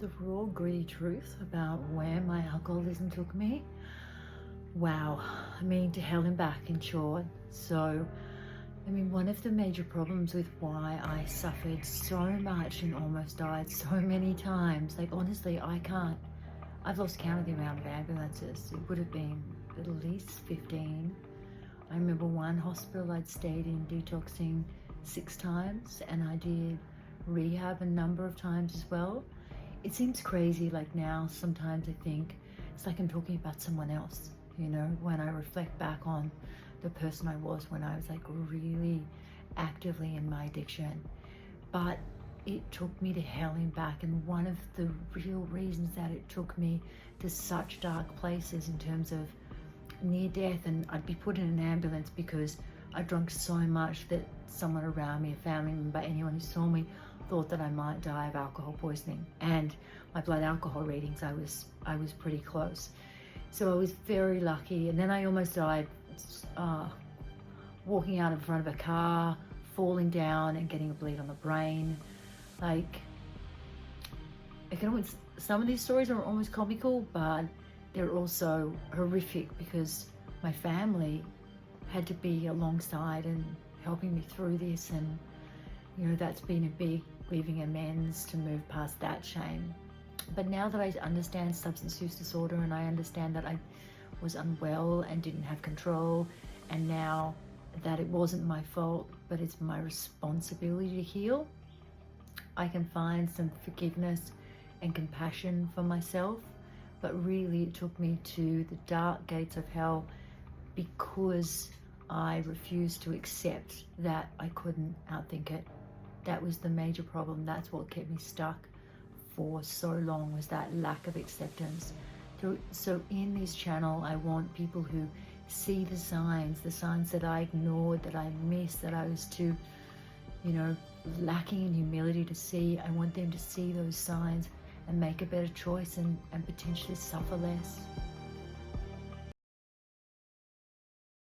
the raw, gritty truth about where my alcoholism took me. Wow, to hell and back, in short. So, one of the major problems with why I suffered so much and almost died so many times, honestly, I've lost count of the amount of ambulances. It would have been at least 15. I remember one hospital I'd stayed in detoxing 6 times, and I did rehab a number of times as well. It seems crazy, now sometimes I think it's like I'm talking about someone else, when I reflect back on the person I was when I was really actively in my addiction. But it took me to hell and back, and one of the real reasons that it took me to such dark places in terms of near death, and I'd be put in an ambulance because I drank so much that someone around me, a family member, anyone who saw me, thought that I might die of alcohol poisoning. And my blood alcohol readings, I was pretty close. So I was very lucky, and then I almost died walking out in front of a car, falling down and getting a bleed on the brain. Some of these stories are almost comical, but they're also horrific because my family had to be alongside and helping me through this, and that's been a big leaving amends to move past that shame. But now that I understand substance use disorder, and I understand that I was unwell and didn't have control, and now that it wasn't my fault but it's my responsibility to heal, I can find some forgiveness and compassion for myself. But really it took me to the dark gates of hell because I refused to accept that I couldn't outthink it. That was the major problem. That's what kept me stuck for so long, was that lack of acceptance. So in this channel, I want people who see the signs that I ignored, that I missed, that I was too, lacking in humility to see. I want them to see those signs and make a better choice and potentially suffer less.